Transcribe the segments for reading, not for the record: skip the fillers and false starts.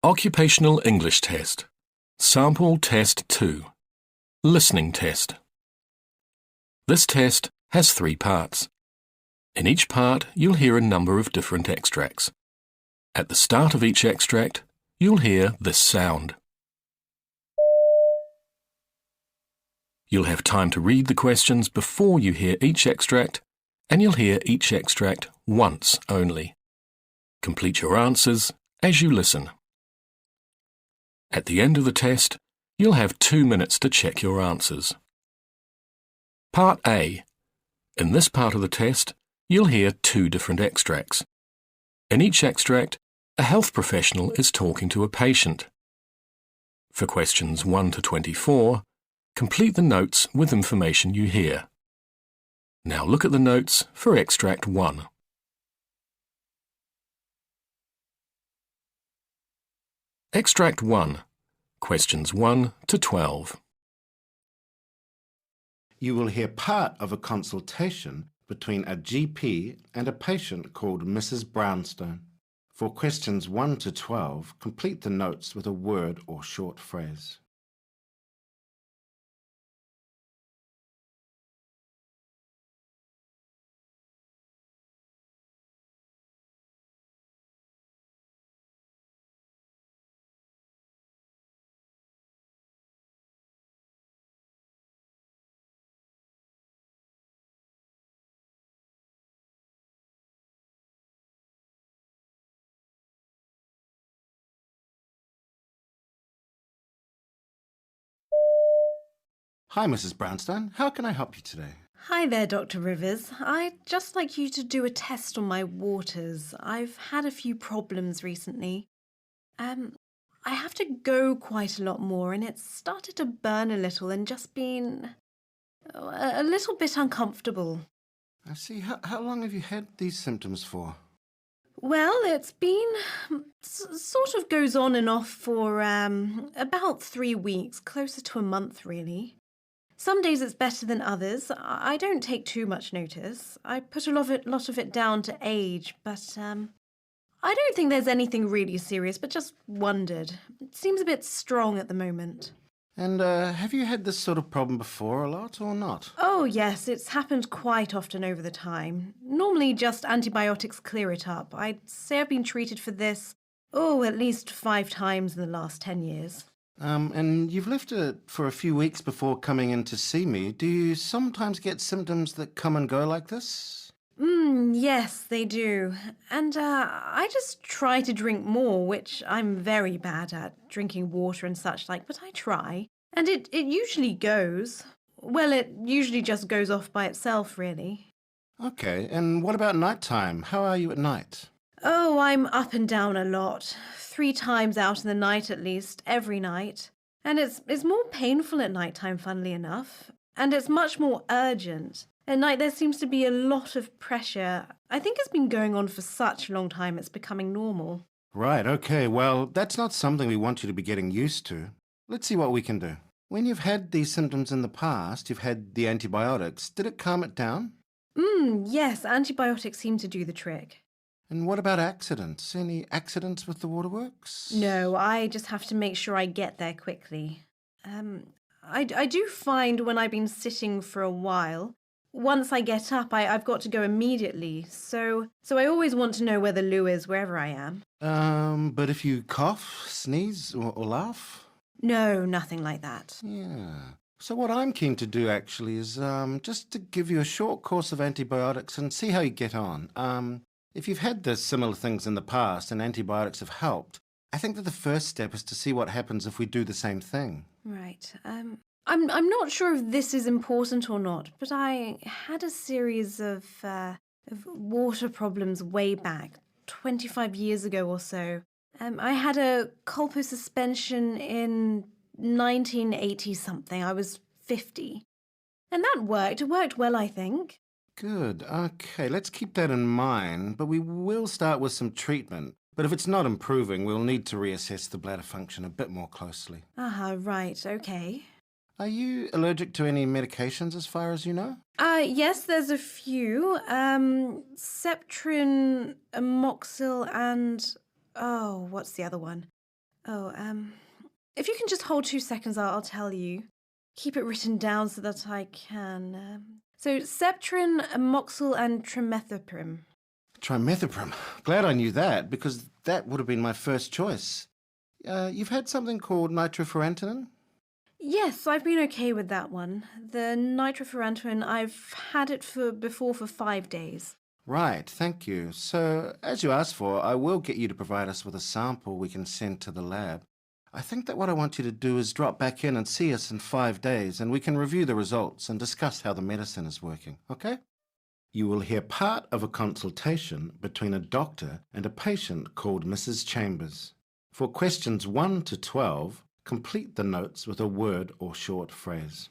Occupational English Test. Sample Test 2. Listening Test. This test has 3 parts. In each part, you'll hear a number of different extracts. At the start of each extract, you'll hear this sound. You'll have time to read the questions before you hear each extract, and you'll hear each extract once only. Complete your answers as you listen. At the end of the test, you'll have 2 minutes to check your answers. Part A. In this part of the test, you'll hear 2 different extracts. In each extract, a health professional is talking to a patient. For questions 1 to 24, complete the notes with information you hear. Now look at the notes for extract 1. Extract 1. Questions 1 to 12. You will hear part of a consultation between a GP and a patient called Mrs. Brownstone. For questions 1 to 12, complete the notes with a word or short phrase. Hi, Mrs. Brownstone. How can I help you today? Hi there, Dr. Rivers. I'd just like you to do a test on my waters. I've had a few problems recently. I have to go quite a lot more, and it's started to burn a little and just been a little bit uncomfortable. I see. How long have you had these symptoms for? Well, it's been sort of goes on and off for about 3 weeks, closer to a month, really. Some days it's better than others. I don't take too much notice. I put a lot of it down to age, but I don't think there's anything really serious, but just wondered. It seems a bit strong at the moment. And have you had this sort of problem before a lot or not? Oh, yes, it's happened quite often over the time. Normally just antibiotics clear it up. I'd say I've been treated for this, at least 5 times in the last 10 years. And you've left it for a few weeks before coming in to see me. Do you sometimes get symptoms that come and go like this? Yes, they do. And I just try to drink more, which I'm very bad at, drinking water and such like, but I try. And it usually goes. Well, it usually just goes off by itself, really. Okay, and what about nighttime? How are you at night? Oh, I'm up and down a lot. 3 times out in the night at least, every night. And it's more painful at nighttime, funnily enough. And it's much more urgent. At night there seems to be a lot of pressure. I think it's been going on for such a long time it's becoming normal. Right, okay, well, that's not something we want you to be getting used to. Let's see what we can do. When you've had these symptoms in the past, you've had the antibiotics, did it calm it down? Yes, antibiotics seem to do the trick. And what about accidents? Any accidents with the waterworks? No, I just have to make sure I get there quickly. I do find when I've been sitting for a while, once I get up, I've got to go immediately. So I always want to know where the loo is wherever I am. But if you cough, sneeze, or laugh? No, nothing like that. Yeah. So what I'm keen to do actually is just to give you a short course of antibiotics and see how you get on. If you've had this similar things in the past and antibiotics have helped, I think that the first step is to see what happens if we do the same thing. Right. I'm not sure if this is important or not, but I had a series of water problems way back, 25 years ago or so. I had a colposuspension in 1980-something. I was 50. And that worked. It worked well, I think. Good. Okay, let's keep that in mind, but we will start with some treatment. But if it's not improving, we'll need to reassess the bladder function a bit more closely. Right, okay. Are you allergic to any medications as far as you know? Yes, there's a few. Septrin, amoxil, and... what's the other one? Oh, if you can just hold 2 seconds, I'll tell you. Keep it written down so that I can. So, Septrin, Moxil, and Trimethoprim. Trimethoprim. Glad I knew that, because that would have been my first choice. You've had something called nitrofurantoin? Yes, I've been okay with that one. The nitrofurantoin, I've had it before for 5 days. Right, thank you. So, as you asked for, I will get you to provide us with a sample we can send to the lab. I think that what I want you to do is drop back in and see us in 5 days, and we can review the results and discuss how the medicine is working, okay? You will hear part of a consultation between a doctor and a patient called Mrs. Chambers. For questions 1 to 12, complete the notes with a word or short phrase.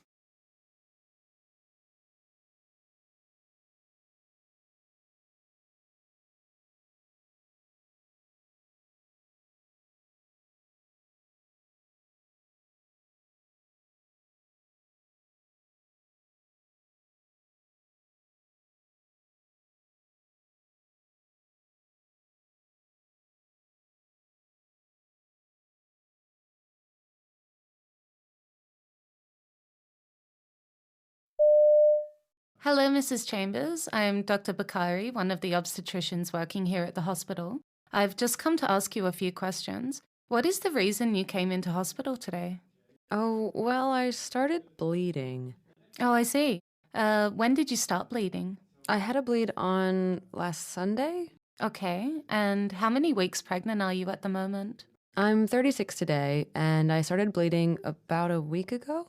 Hello, Mrs. Chambers. I'm Dr. Bakari, one of the obstetricians working here at the hospital. I've just come to ask you a few questions. What is the reason you came into hospital today? Oh, well, I started bleeding. Oh, I see. When did you start bleeding? I had a bleed on last Sunday. Okay, and how many weeks pregnant are you at the moment? I'm 36 today, and I started bleeding about a week ago.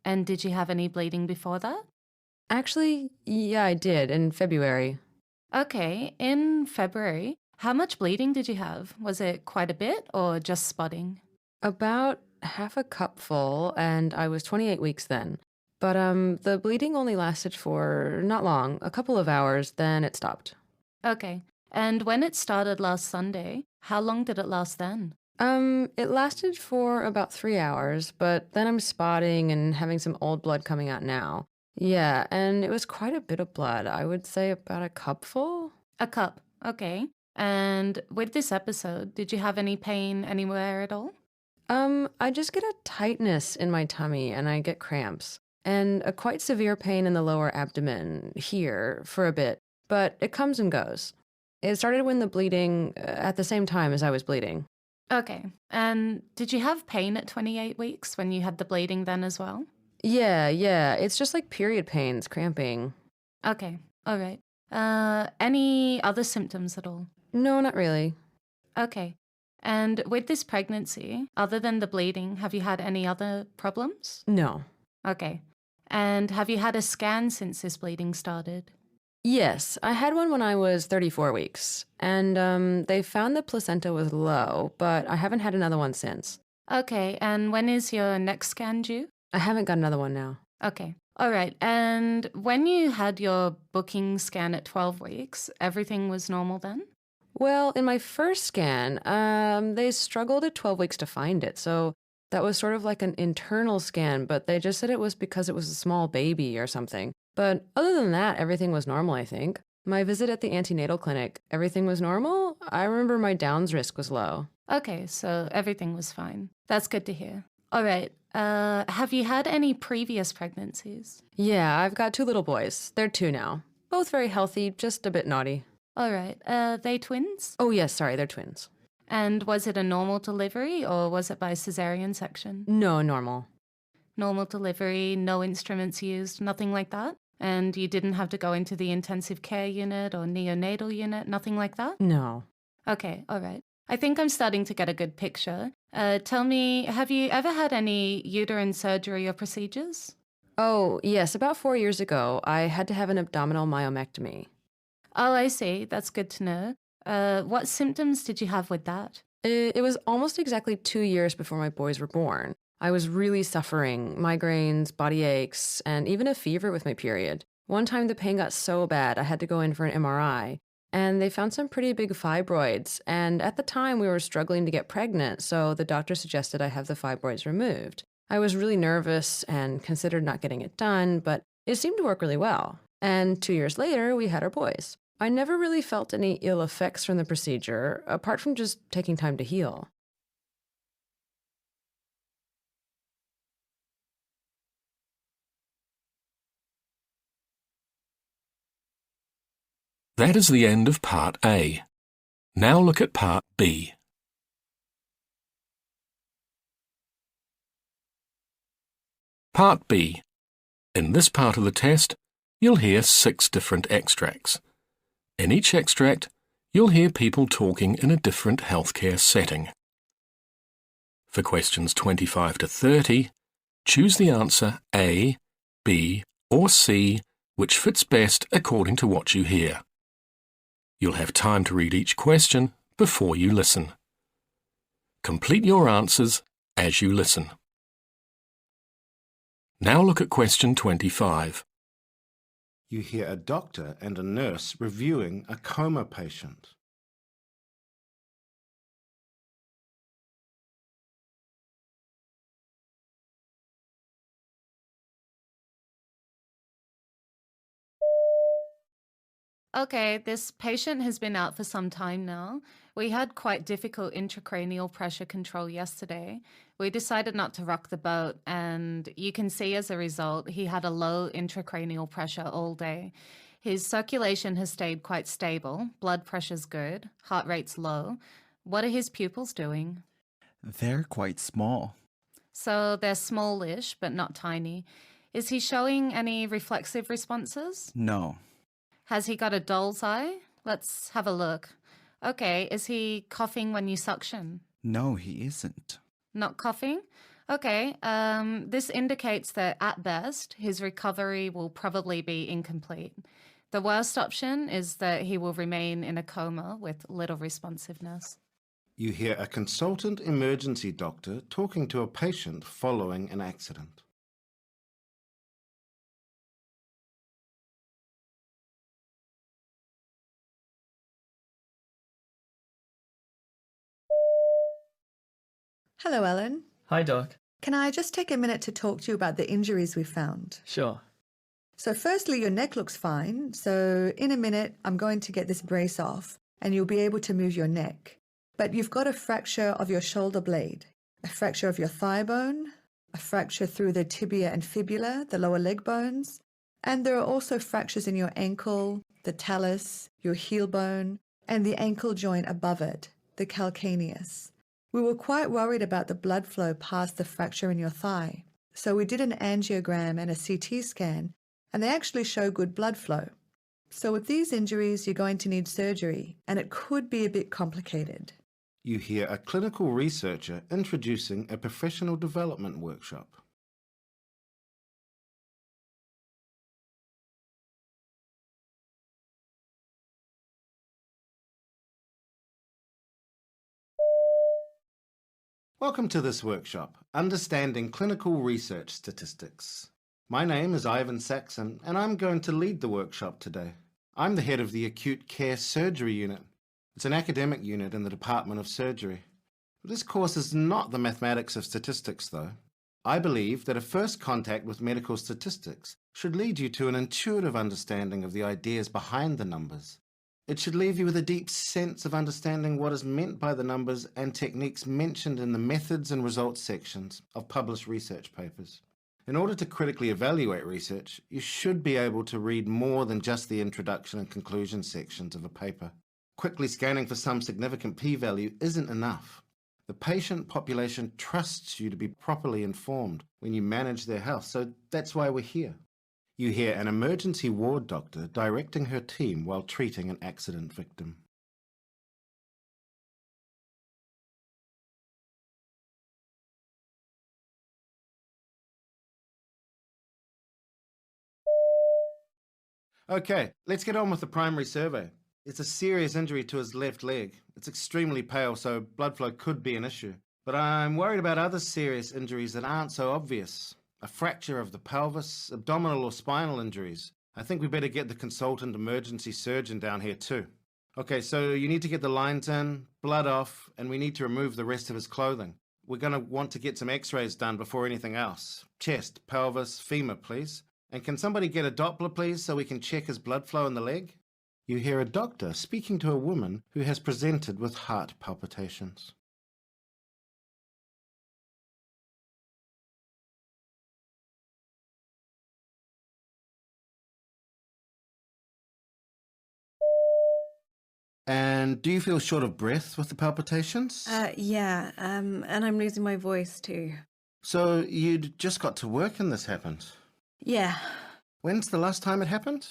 And did you have any bleeding before that? Actually, yeah, I did in February. Okay, in February, how much bleeding did you have? Was it quite a bit or just spotting? About half a cup full, and I was 28 weeks then. But the bleeding only lasted for not long, a couple of hours, then it stopped. Okay, and when it started last Sunday, how long did it last then? It lasted for about 3 hours, but then I'm spotting and having some old blood coming out now. Yeah, and it was quite a bit of blood. I would say about a cupful. A cup, okay. And with this episode, did you have any pain anywhere at all? I just get a tightness in my tummy and I get cramps. And a quite severe pain in the lower abdomen here for a bit, but it comes and goes. It started when the bleeding, at the same time as I was bleeding. Okay. And did you have pain at 28 weeks when you had the bleeding then as well? Yeah, it's just like period pains, cramping. Okay, all right. Any other symptoms at all? No, not really. Okay. And with this pregnancy, other than the bleeding, have you had any other problems? No. Okay. And have you had a scan since this bleeding started? Yes, I had one when I was 34 weeks, and they found the placenta was low, but I haven't had another one since. Okay, and when is your next scan due? I haven't got another one now. Okay. All right. And when you had your booking scan at 12 weeks, everything was normal then? Well, in my first scan, they struggled at 12 weeks to find it, so that was sort of like an internal scan, but they just said it was because it was a small baby or something. But other than that, everything was normal, I think. My visit at the antenatal clinic, everything was normal. I remember my Downs risk was low. Okay, so everything was fine. That's good to hear. All right. Have you had any previous pregnancies? Yeah, I've got 2 little boys. They're 2 now. Both very healthy, just a bit naughty. All right. They twins? Oh, yes, sorry, they're twins. And was it a normal delivery or was it by cesarean section? No, normal. Normal delivery, no instruments used, nothing like that? And you didn't have to go into the intensive care unit or neonatal unit, nothing like that? No. Okay, all right. I think I'm starting to get a good picture. Tell me, have you ever had any uterine surgery or procedures? Oh, yes, about 4 years ago, I had to have an abdominal myomectomy. Oh, I see. That's good to know. What symptoms did you have with that? It was almost exactly 2 years before my boys were born. I was really suffering, migraines, body aches, and even a fever with my period. One time the pain got so bad I had to go in for an MRI, and they found some pretty big fibroids, and at the time we were struggling to get pregnant, so the doctor suggested I have the fibroids removed. I was really nervous and considered not getting it done, but it seemed to work really well. And 2 years later, we had our boys. I never really felt any ill effects from the procedure, apart from just taking time to heal. That is the end of Part A. Now look at Part B. Part B. In this part of the test, you'll hear 6 different extracts. In each extract, you'll hear people talking in a different healthcare setting. For questions 25 to 30, choose the answer A, B, or C, which fits best according to what you hear. You'll have time to read each question before you listen. Complete your answers as you listen. Now look at question 25. You hear a doctor and a nurse reviewing a coma patient. Okay, this patient has been out for some time now. We had quite difficult intracranial pressure control yesterday. We decided not to rock the boat, and you can see as a result, he had a low intracranial pressure all day. His circulation has stayed quite stable, blood pressure's good, heart rate's low. What are his pupils doing? They're quite small. So they're smallish, but not tiny. Is he showing any reflexive responses? No. Has he got a doll's eye? Let's have a look. Okay, is he coughing when you suction? No, he isn't. Not coughing? Okay, this indicates that at best, his recovery will probably be incomplete. The worst option is that he will remain in a coma with little responsiveness. You hear a consultant emergency doctor talking to a patient following an accident. Hello, Ellen. Hi, Doc. Can I just take a minute to talk to you about the injuries we found? Sure. So firstly, your neck looks fine. So in a minute, I'm going to get this brace off and you'll be able to move your neck. But you've got a fracture of your shoulder blade, a fracture of your thigh bone, a fracture through the tibia and fibula, the lower leg bones. And there are also fractures in your ankle, the talus, your heel bone, and the ankle joint above it, the calcaneus. We were quite worried about the blood flow past the fracture in your thigh. So we did an angiogram and a CT scan, and they actually show good blood flow. So with these injuries, you're going to need surgery, and it could be a bit complicated. You hear a clinical researcher introducing a professional development workshop. Welcome to this workshop, Understanding Clinical Research Statistics. My name is Ivan Saxon, and I'm going to lead the workshop today. I'm the head of the Acute Care Surgery Unit. It's an academic unit in the Department of Surgery. This course is not the mathematics of statistics, though. I believe that a first contact with medical statistics should lead you to an intuitive understanding of the ideas behind the numbers. It should leave you with a deep sense of understanding what is meant by the numbers and techniques mentioned in the methods and results sections of published research papers. In order to critically evaluate research, you should be able to read more than just the introduction and conclusion sections of a paper. Quickly scanning for some significant p-value isn't enough. The patient population trusts you to be properly informed when you manage their health, so that's why we're here. You hear an emergency ward doctor directing her team while treating an accident victim. Okay, let's get on with the primary survey. It's a serious injury to his left leg. It's extremely pale, so blood flow could be an issue. But I'm worried about other serious injuries that aren't so obvious. A fracture of the pelvis, abdominal or spinal injuries. I think we better get the consultant emergency surgeon down here too. Okay, so you need to get the lines in, blood off, and we need to remove the rest of his clothing. We're going to want to get some x-rays done before anything else. Chest, pelvis, femur, please. And can somebody get a Doppler, please, so we can check his blood flow in the leg? You hear a doctor speaking to a woman who has presented with heart palpitations. And do you feel short of breath with the palpitations? Yeah, and I'm losing my voice too. So you'd just got to work and this happened. Yeah. When's the last time it happened?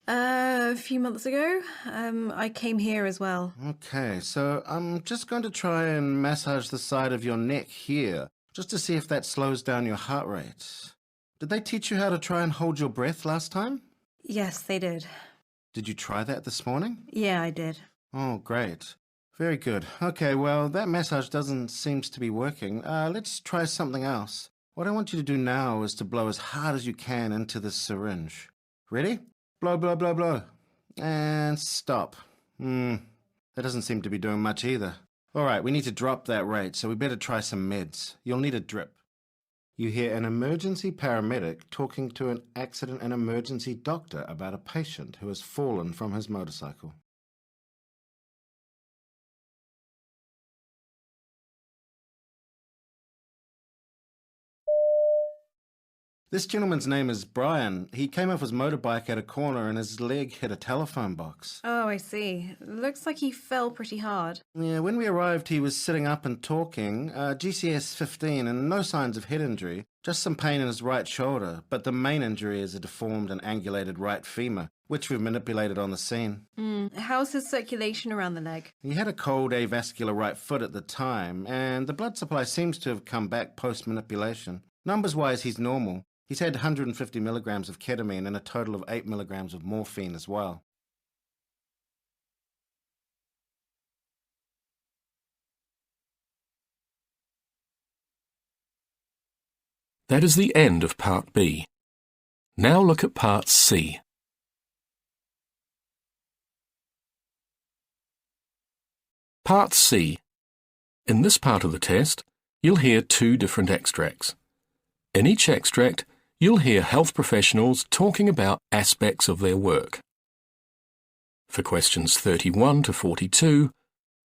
A few months ago, I came here as well. Okay, so I'm just going to try and massage the side of your neck here, just to see if that slows down your heart rate. Did they teach you how to try and hold your breath last time? Yes, they did. Did you try that this morning? Yeah, I did. Oh, great. Very good. Okay, well, that massage doesn't seem to be working. Let's try something else. What I want you to do now is to blow as hard as you can into this syringe. Ready? Blow, blow, blow, blow. And stop. That doesn't seem to be doing much either. All right, we need to drop that rate, so we better try some meds. You'll need a drip. You hear an emergency paramedic talking to an accident and emergency doctor about a patient who has fallen from his motorcycle. This gentleman's name is Brian. He came off his motorbike at a corner and his leg hit a telephone box. Oh, I see. Looks like he fell pretty hard. Yeah, when we arrived, he was sitting up and talking, GCS 15 and no signs of head injury, just some pain in his right shoulder, but the main injury is a deformed and angulated right femur, which we've manipulated on the scene. How's his circulation around the leg? He had a cold avascular right foot at the time, and the blood supply seems to have come back post-manipulation. Numbers-wise, he's normal. He's had 150 milligrams of ketamine and a total of 8 milligrams of morphine as well. That is the end of Part B. Now look at Part C. Part C. In this part of the test, you'll hear two different extracts. In each extract, you'll hear health professionals talking about aspects of their work. For questions 31 to 42,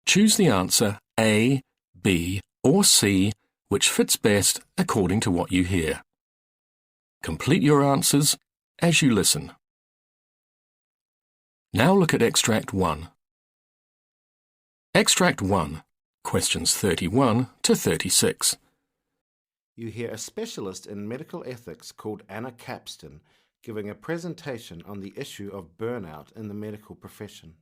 choose the answer A, B, or C, which fits best according to what you hear. Complete your answers as you listen. Now look at Extract 1. Extract 1, questions 31 to 36. You hear a specialist in medical ethics called Anna Capston giving a presentation on the issue of burnout in the medical profession.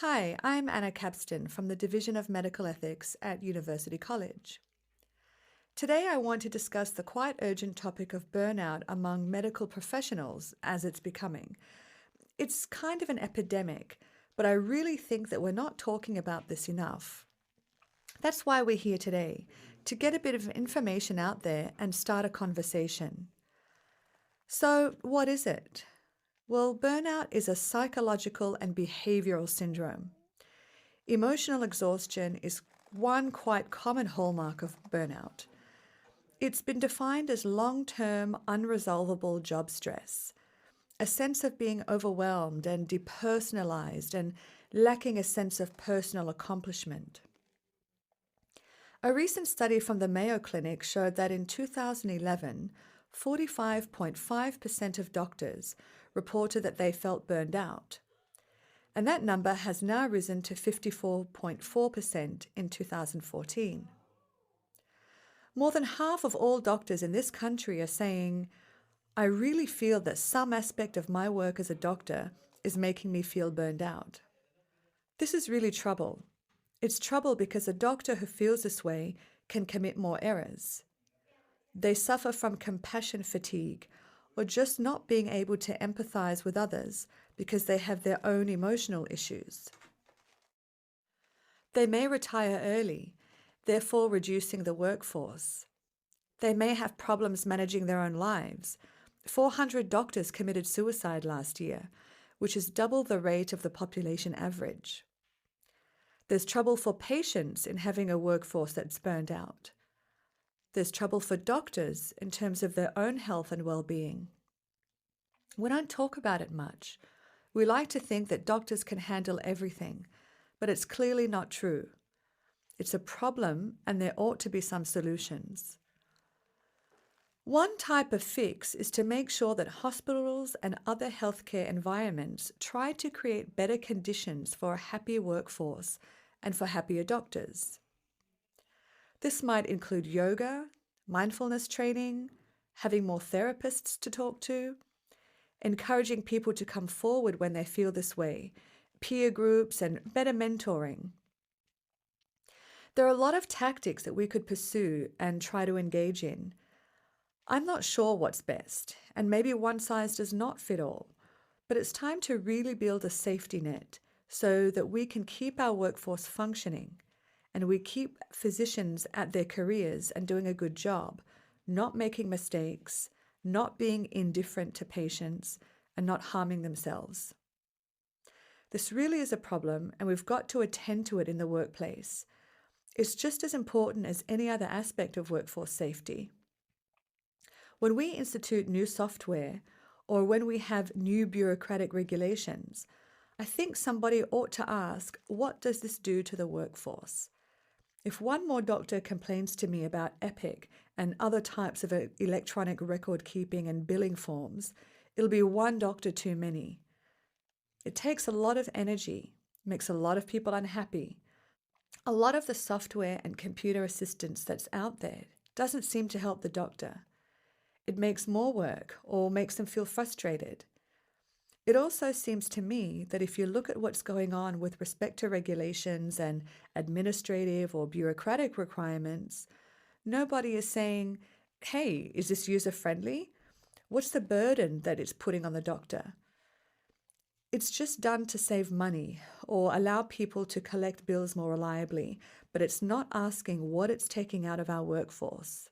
Hi, I'm Anna Capston from the Division of Medical Ethics at University College. Today I want to discuss the quite urgent topic of burnout among medical professionals as it's becoming. It's kind of an epidemic, but I really think that we're not talking about this enough. That's why we're here today, to get a bit of information out there and start a conversation. So, what is it? Well, burnout is a psychological and behavioral syndrome. Emotional exhaustion is one quite common hallmark of burnout. It's been defined as long-term, unresolvable job stress, a sense of being overwhelmed and depersonalized and lacking a sense of personal accomplishment. A recent study from the Mayo Clinic showed that in 2011, 45.5% of doctors reported that they felt burned out. And that number has now risen to 54.4% in 2014. More than half of all doctors in this country are saying, I really feel that some aspect of my work as a doctor is making me feel burned out. This is really trouble. It's trouble because a doctor who feels this way can commit more errors. They suffer from compassion fatigue or just not being able to empathize with others because they have their own emotional issues. They may retire early, therefore reducing the workforce. They may have problems managing their own lives. 400 doctors committed suicide last year, which is double the rate of the population average. There's trouble for patients in having a workforce that's burned out. There's trouble for doctors in terms of their own health and well-being. We don't talk about it much. We like to think that doctors can handle everything, but it's clearly not true. It's a problem, and there ought to be some solutions. One type of fix is to make sure that hospitals and other healthcare environments try to create better conditions for a happier workforce and for happier doctors. This might include yoga, mindfulness training, having more therapists to talk to, encouraging people to come forward when they feel this way, peer groups, and better mentoring. There are a lot of tactics that we could pursue and try to engage in. I'm not sure what's best, and maybe one size does not fit all, but it's time to really build a safety net so that we can keep our workforce functioning and we keep physicians at their careers and doing a good job, not making mistakes, not being indifferent to patients, and not harming themselves. This really is a problem, and we've got to attend to it in the workplace. It's just as important as any other aspect of workforce safety. When we institute new software or when we have new bureaucratic regulations, I think somebody ought to ask, what does this do to the workforce? If one more doctor complains to me about Epic and other types of electronic record keeping and billing forms, it'll be one doctor too many. It takes a lot of energy, makes a lot of people unhappy. A lot of the software and computer assistance that's out there doesn't seem to help the doctor. It makes more work or makes them feel frustrated. It also seems to me that if you look at what's going on with respect to regulations and administrative or bureaucratic requirements, nobody is saying, hey, is this user-friendly? What's the burden that it's putting on the doctor? It's just done to save money or allow people to collect bills more reliably, but it's not asking what it's taking out of our workforce.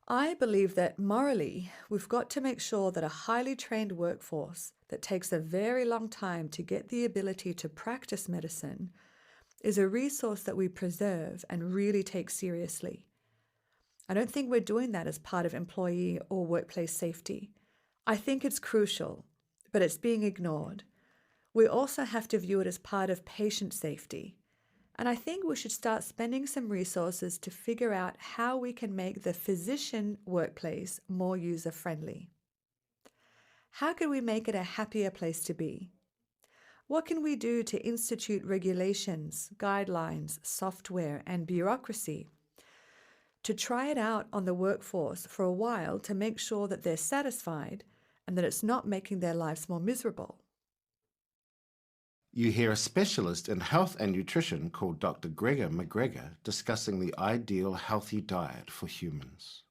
I believe that morally, we've got to make sure that a highly trained workforce that takes a very long time to get the ability to practice medicine is a resource that we preserve and really take seriously. I don't think we're doing that as part of employee or workplace safety. I think it's crucial, but it's being ignored. We also have to view it as part of patient safety. And I think we should start spending some resources to figure out how we can make the physician workplace more user-friendly. How can we make it a happier place to be? What can we do to institute regulations, guidelines, software, and bureaucracy to try it out on the workforce for a while to make sure that they're satisfied and that it's not making their lives more miserable? You hear a specialist in health and nutrition called Dr. Gregor McGregor discussing the ideal healthy diet for humans.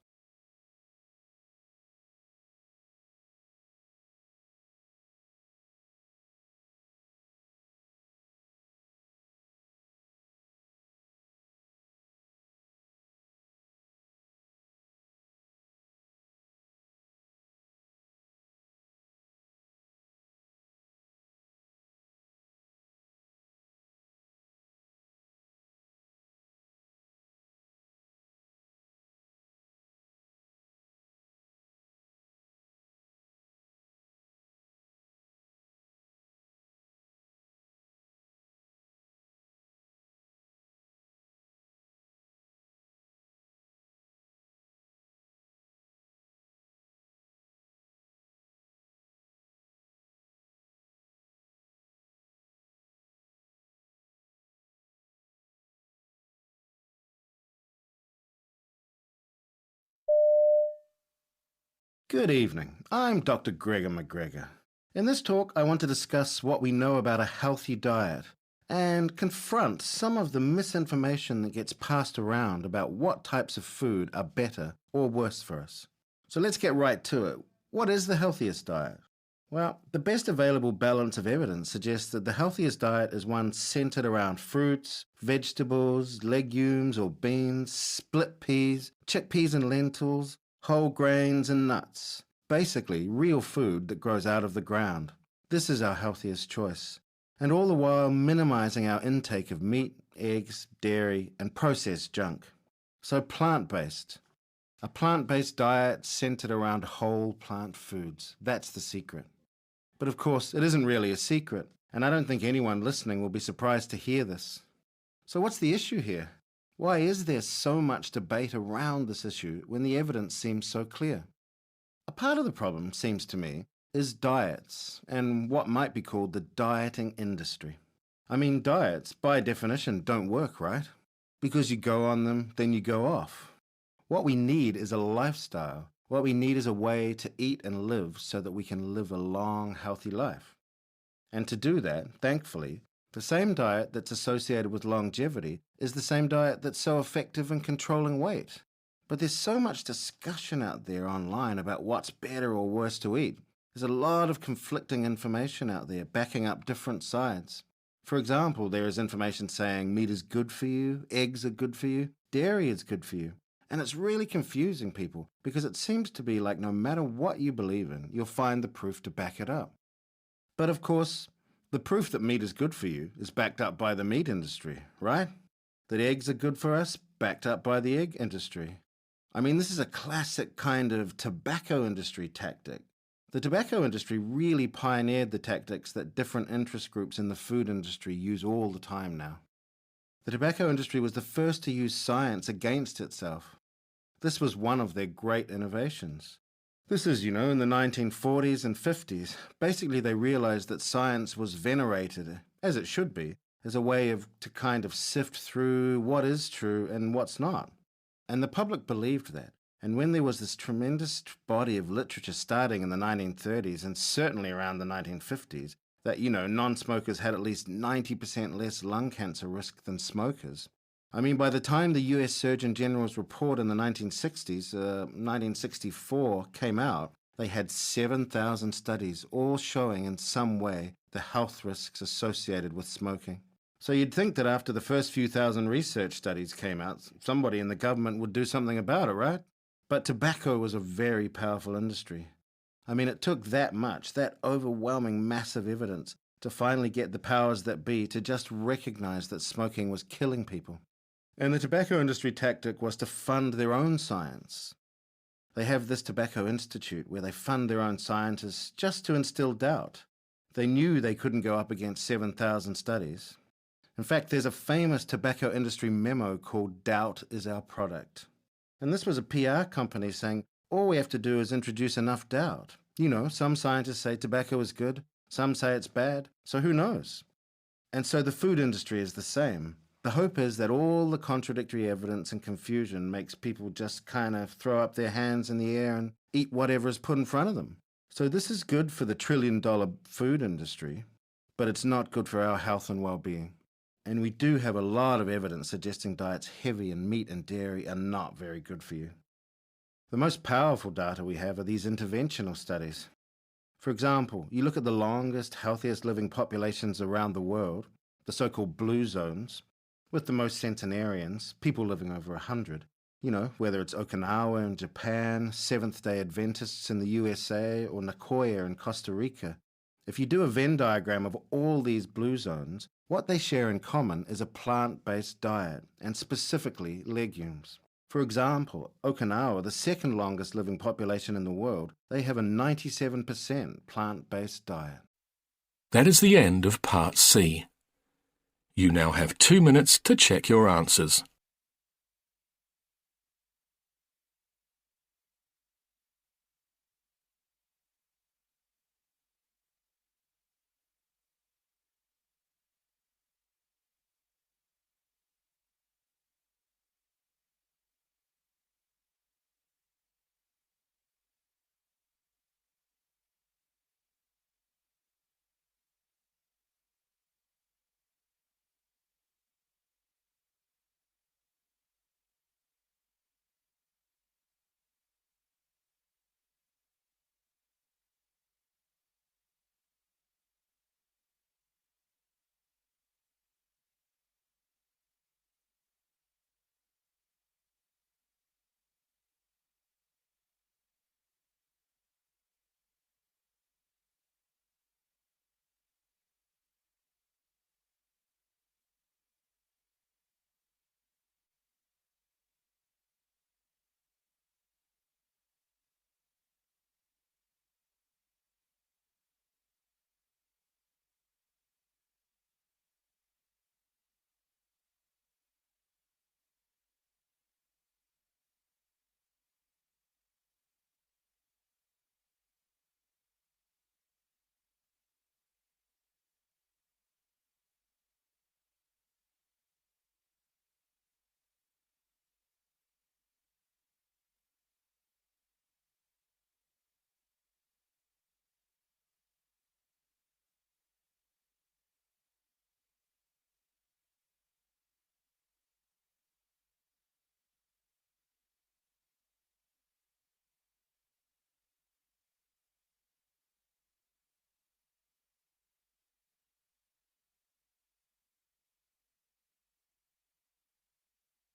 Good evening. I'm Dr. Gregor McGregor. In this talk, I want to discuss what we know about a healthy diet and confront some of the misinformation that gets passed around about what types of food are better or worse for us. So let's get right to it. What is the healthiest diet? Well, the best available balance of evidence suggests that the healthiest diet is one centered around fruits, vegetables, legumes or beans, split peas, chickpeas and lentils, whole grains and nuts. Basically, real food that grows out of the ground. This is our healthiest choice. And all the while minimizing our intake of meat, eggs, dairy, and processed junk. So plant-based. A plant-based diet centered around whole plant foods. That's the secret. But of course, it isn't really a secret, and I don't think anyone listening will be surprised to hear this. So what's the issue here? Why is there so much debate around this issue when the evidence seems so clear? A part of the problem, seems to me, is diets and what might be called the dieting industry. I mean, diets, by definition, don't work, right? Because you go on them, then you go off. What we need is a lifestyle. What we need is a way to eat and live so that we can live a long, healthy life. And to do that, thankfully, the same diet that's associated with longevity is the same diet that's so effective in controlling weight. But there's so much discussion out there online about what's better or worse to eat. There's a lot of conflicting information out there backing up different sides. For example, there is information saying meat is good for you, eggs are good for you, dairy is good for you. And it's really confusing people because it seems to be like no matter what you believe in, you'll find the proof to back it up. But of course, the proof that meat is good for you is backed up by the meat industry, right? That eggs are good for us, backed up by the egg industry. I mean, this is a classic kind of tobacco industry tactic. The tobacco industry really pioneered the tactics that different interest groups in the food industry use all the time now. The tobacco industry was the first to use science against itself. This was one of their great innovations. This is, in the 1940s and 50s. Basically, they realized that science was venerated, as it should be, as a way to kind of sift through what is true and what's not. And the public believed that. And when there was this tremendous body of literature starting in the 1930s and certainly around the 1950s, that, non-smokers had at least 90% less lung cancer risk than smokers. I mean, by the time the US Surgeon General's report in the 1960s, 1964, came out, they had 7,000 studies, all showing in some way the health risks associated with smoking. So you'd think that after the first few thousand research studies came out, somebody in the government would do something about it, right? But tobacco was a very powerful industry. I mean, it took that much, that overwhelming massive evidence, to finally get the powers that be to just recognize that smoking was killing people. And the tobacco industry tactic was to fund their own science. They have this Tobacco Institute where they fund their own scientists just to instill doubt. They knew they couldn't go up against 7,000 studies. In fact, there's a famous tobacco industry memo called Doubt is Our Product. And this was a PR company saying, all we have to do is introduce enough doubt. Some scientists say tobacco is good, some say it's bad, so who knows? And so the food industry is the same. The hope is that all the contradictory evidence and confusion makes people just kind of throw up their hands in the air and eat whatever is put in front of them. So this is good for the trillion-dollar food industry, but it's not good for our health and well-being. And we do have a lot of evidence suggesting diets heavy in meat and dairy are not very good for you. The most powerful data we have are these interventional studies. For example, you look at the longest, healthiest living populations around the world, the so-called blue zones, with the most centenarians, people living over 100. Whether it's Okinawa in Japan, Seventh-day Adventists in the USA, or Nicoya in Costa Rica. If you do a Venn diagram of all these blue zones, what they share in common is a plant-based diet, and specifically legumes. For example, Okinawa, the second longest living population in the world, they have a 97% plant-based diet. That is the end of Part C. You now have 2 minutes to check your answers.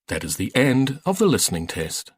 That is the end of the listening test.